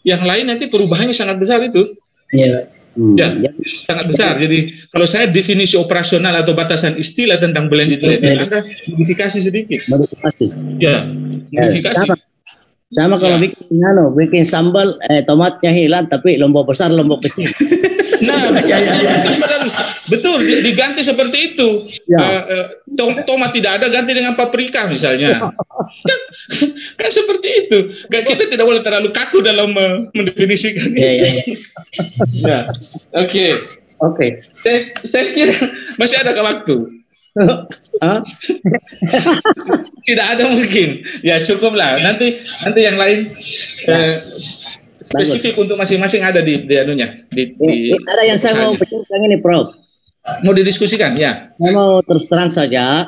yang lain nanti perubahannya sangat besar itu. Iya. Ya, sangat besar. Jadi kalau saya definisi operasional atau batasan istilah tentang blended label, Anda modifikasi sedikit. Modifikasi. Ya, modifikasi. Sama kalau bikin sambal, tomatnya hilang, tapi lombok besar, lombok kecil. Nah, betul, diganti seperti itu. Ya. Tomat tidak ada, ganti dengan paprika misalnya. kan seperti itu. Kita tidak boleh terlalu kaku dalam mendefinisikan itu. Ya. Oke. Saya kira masih ada waktu. Tidak ada mungkin. Ya cukuplah. Nanti yang lain spesifik untuk masing-masing ada di anunya. Ada yang saya mau bicarakan ini, Prof. Mau didiskusikan, ya? Saya mau terus terang saja.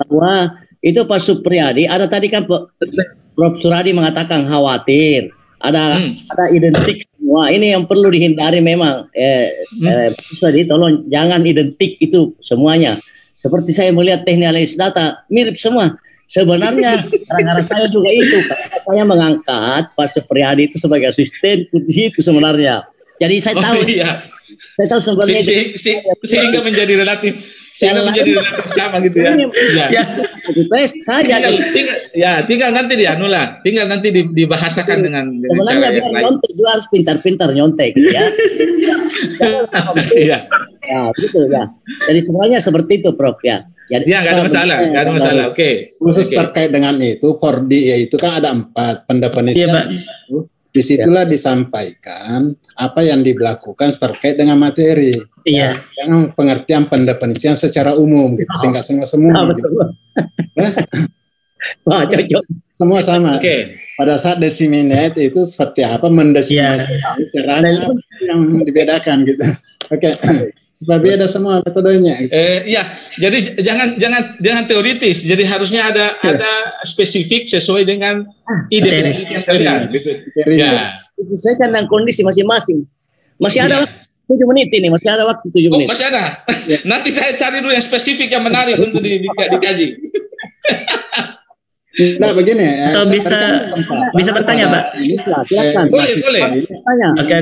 Bahwa itu Pak Supriyadi. Ada tadi kan Prof Suradi mengatakan khawatir. Ada identik semua. Ini yang perlu dihindari memang. Suradi, tolong jangan identik itu semuanya. Seperti saya melihat teknik analisis data mirip semua. Sebenarnya gara-gara saya juga itu, saya mengangkat Pak Supriyadi itu sebagai asisten di situ sebenarnya. Jadi saya tahu, saya tahu sebenarnya sehingga menjadi relatif sama gitu ya. Tinggal nanti tinggal nanti dibahasakan dengan sebenarnya biar nyontek juga harus pintar-pintar nyontek gitu ya. Ya, begitu ya. Jadi sebenarnya seperti itu, Prof ya. Jadi nggak ada masalah, Oke. Khusus terkait dengan itu, Fordi itu kan ada 4 pendefinisian. Disitulah disampaikan apa yang dilakukan terkait dengan materi. Iya. Jangan pengertian pendefinisian secara umum gitu, sehingga semua. Wah, cocok. Semua sama. Pada saat disseminate itu seperti apa mendefinisikan caranya yang dibedakan gitu. Beda semua metodenya. Jadi jangan teoritis. Jadi harusnya ada spesifik sesuai dengan ide yang terlihat. Disesuaikan dengan kondisi masing-masing. Masih ada 7 menit ini, masih ada waktu 7 menit. Masih ada. Nanti saya cari dulu yang spesifik yang menarik untuk dikaji. Nah begini. Atau bisa bertanya, Pak? Boleh. Oke.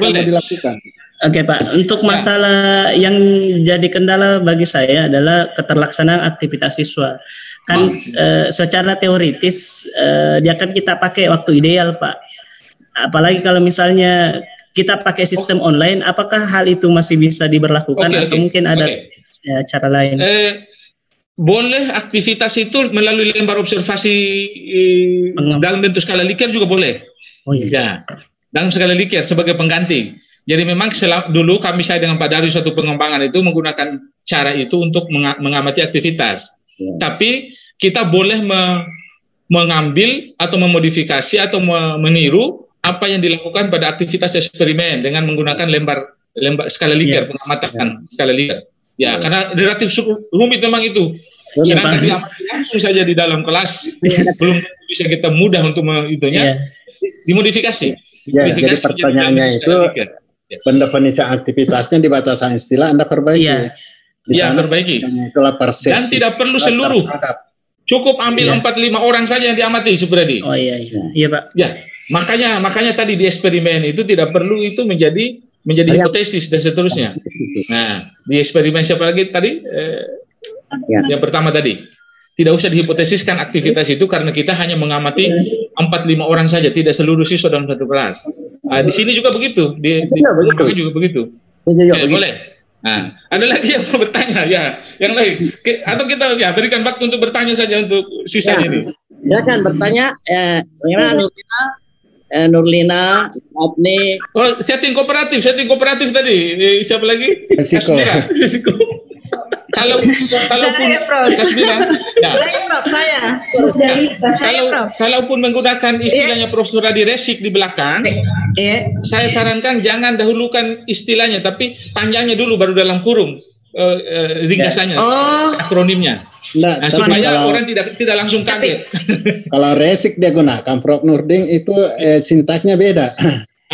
Boleh dilakukan. Oke Pak, untuk masalah yang jadi kendala bagi saya adalah keterlaksanaan aktivitas siswa. Kan secara teoritis dia kan kita pakai waktu ideal Pak. Apalagi kalau misalnya kita pakai sistem online, apakah hal itu masih bisa diberlakukan atau mungkin ada cara lain? Boleh aktivitas itu melalui lembar observasi dalam bentuk skala Likert juga boleh. Ya, dalam skala Likert sebagai pengganti. Jadi memang dulu saya dengan Pak Dari suatu pengembangan itu menggunakan cara itu untuk mengamati aktivitas. Tapi kita boleh mengambil atau memodifikasi atau meniru apa yang dilakukan pada aktivitas eksperimen dengan menggunakan lembar skala Likert, pengamatan skala Likert. Ya, karena relatif rumit memang itu. Sedangkan diamati langsung saja di dalam kelas belum bisa kita mudah untuk dimodifikasi. Jadi pertanyaannya itu pendefinisian aktivitasnya di batasan istilah Anda perbaiki. Perbaiki. Itulah persepsi. Dan tidak perlu seluruh. Cukup ambil 4-5 orang saja yang diamati, Supriyadi. Iya Pak. Ya, makanya tadi di eksperimen itu tidak perlu itu menjadi hipotesis dan seterusnya. Nah, di eksperimen siapa lagi tadi? Yang pertama tadi. Tidak usah dihipotesiskan aktivitas itu karena kita hanya mengamati 4-5 orang saja, tidak seluruh siswa dalam satu kelas. Di sini juga begitu, di juga begitu. Boleh. Nah, ada lagi yang mau bertanya yang lain. Atau kita berikan waktu untuk bertanya saja untuk sisanya ini. Silakan bertanya. Bagaimana Nurlina, Abni. Setting kooperatif tadi. Siapa lagi? Risiko. Kalaupun menggunakan istilahnya Prof. Suradi resik di belakang, saya sarankan jangan dahulukan istilahnya, tapi panjangnya dulu baru dalam kurung ringkasannya, akronimnya. Supaya orang tidak langsung kaget. Kalau resik dia gunakan Prof. Nurdin itu sintaknya beda.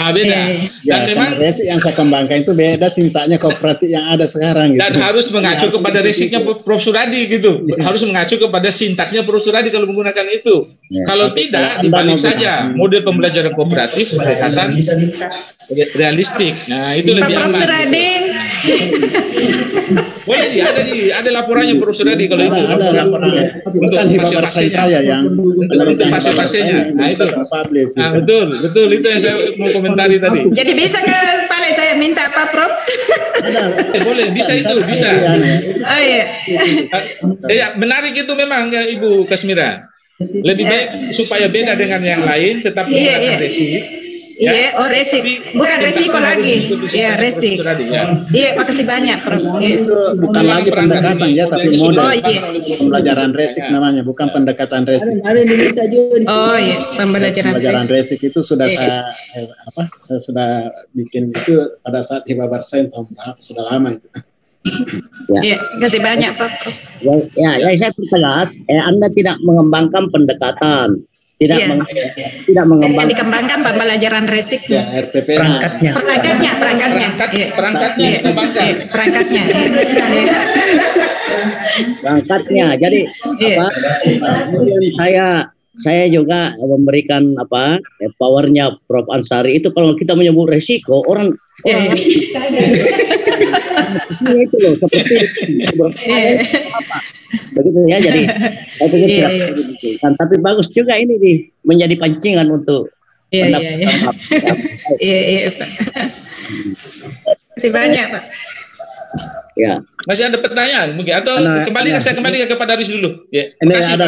Beda. Dan memang resik yang saya kembangkan itu beda sintanya kooperatif yang ada sekarang gitu. Dan harus mengacu kepada resiknya Prof. Suradi gitu. Harus mengacu kepada sintaksnya Prof. Suradi kalau menggunakan itu. Kalau tidak, dibalik saja model pembelajaran kooperatif pendekatan realistik. Nah, itu lebih aman. Prof. Suradi. Boleh ada laporannya Prof. Suradi kalau itu. Ada laporannya. Bukan di fase saya yang untuk fase-fasenya. Nah, itu. Betul itu yang saya mau komentari tadi. Jadi bisa ke Pale saya minta apa, Prof? Boleh, bisa. Oh iya. Ya, menarik itu memang ya Ibu Kasmira. Lebih baik supaya beda dengan yang lain, tetap menggunakan resik. Iya, resik. Bukan resiko lagi. Iya, resik. Iya, makasih banyak, Prof. Bukan lagi pendekatan ya, tapi model pembelajaran resik namanya, bukan pendekatan resik. Oh iya, pembelajaran resik itu sudah saya sudah bikin itu pada saat Hibabar Sains tahun berapa, sudah lama itu. Iya, kasih banyak, Prof. Ya, saya pertegas, Anda tidak mengembangkan pendekatan. Tidak mengembangkan. Yang dikembangkan pembelajaran resik. Ya, RPP perangkatnya. Perangkatnya. Jadi saya juga memberikan powernya Prof. Ansari itu kalau kita menyebut resiko orang itu loh seperti begitu ya, jadi saya pikir tidak tapi bagus juga ini menjadi pancingan untuk Pak. Terima banyak, Pak. Ya. Masih ada pertanyaan mungkin atau saya kembali ke Pak Darwis dulu. Ya. Ini ada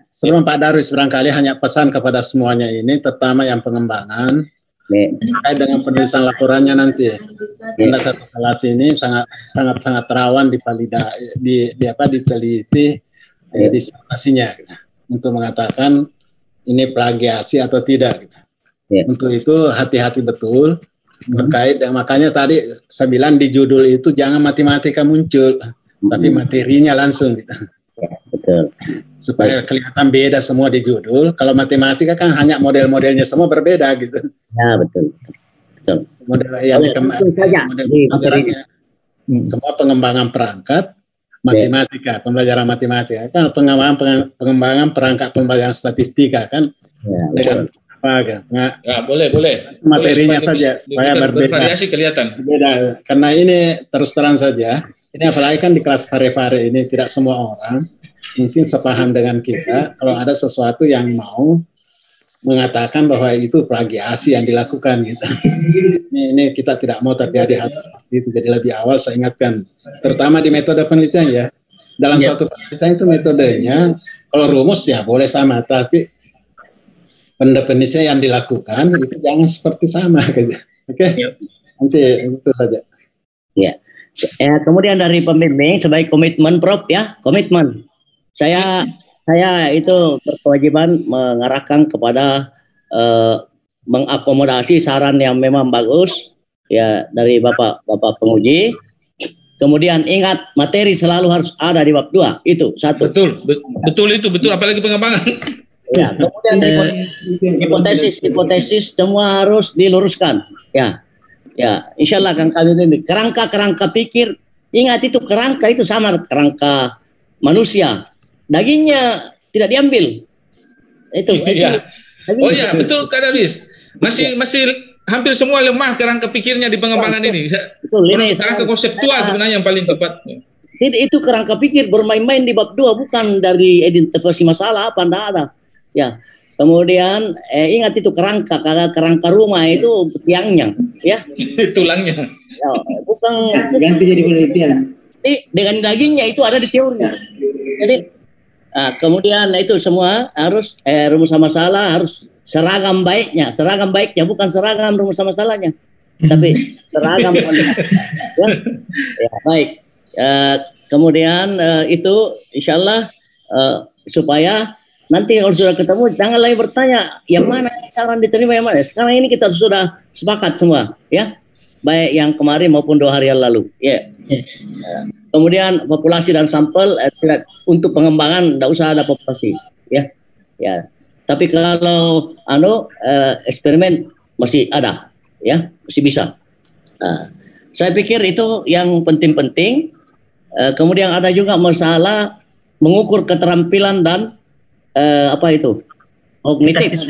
sebelum Pak Darwis barangkali hanya pesan kepada semuanya ini, terutama yang pengembangan terkait dengan penulisan laporannya nanti. Karena satu kelas ini sangat rawan diteliti disertasinya gitu, untuk mengatakan ini plagiasi atau tidak gitu. Untuk itu hati-hati betul terkait dengan, makanya tadi saya bilang di judul itu jangan matematika muncul, tapi materinya langsung gitu. Betul. Supaya kelihatan beda semua di judul. Kalau matematika kan hanya model-modelnya semua berbeda gitu. Ya, betul. Model yang model semua pengembangan perangkat matematika, pembelajaran matematika kan, pengembangan perangkat pembelajaran statistika kan. Dengan boleh. Materinya saja supaya berbeda. Bervariasi kelihatan. Beda. Karena ini terus terang saja. Ini apalagi kan di kelas Fare-Fare ini tidak semua orang mungkin sepaham dengan kita. Kalau ada sesuatu yang mau mengatakan bahwa itu plagiasi yang dilakukan gitu. Ini kita tidak mau terjadi hal seperti itu. Jadi lebih awal saya ingatkan, terutama di metode penelitian ya. Dalam suatu penelitian itu metodenya, kalau rumus ya boleh sama, tapi pendefinisian yang dilakukan itu jangan seperti sama gitu. Oke? Nanti itu saja. Ya. Kemudian dari pembimbing sebagai komitmen Prof ya, komitmen. Saya itu berkewajiban mengarahkan kepada mengakomodasi saran yang memang bagus ya dari Bapak penguji. Kemudian ingat materi selalu harus ada di bab 2, itu satu. Betul apalagi pengembangan. Ya, kemudian hipotesis semua harus diluruskan. Ya, insya Allah Kang kami ini kerangka pikir, ingat itu kerangka itu sama kerangka manusia, dagingnya tidak diambil. Itu. Oh ya, betul Kak Darwis. Masih hampir semua lemah kerangka pikirnya di pengembangan ini. Betul, ini kerangka konseptual sebenarnya yang paling tepat. Itu kerangka pikir bermain-main di bab 2, bukan dari identifikasi masalah apa enggak ada. Ya. Kemudian ingat itu kerangka rumah itu tiangnya, ya. Tulangnya. Ya, bukan ganti jadi penelitian. Dengan dagingnya itu ada di teorinya. Jadi kemudian itu semua harus rumus masalah harus seragam baiknya bukan seragam rumus masalahnya, tapi seragam. Ya, baik. Kemudian itu insyaallah supaya nanti kalau sudah ketemu jangan lagi bertanya yang mana saran diterima yang mana. Sekarang ini kita sudah sepakat semua, ya, baik yang kemarin maupun 2 hari yang lalu. Ya. Kemudian populasi dan sampel tidak untuk pengembangan tidak usah ada populasi, ya. Tapi kalau eksperimen masih ada. ya masih bisa. Nah, saya pikir itu yang penting-penting. Kemudian ada juga masalah mengukur keterampilan dan apa itu kognitif.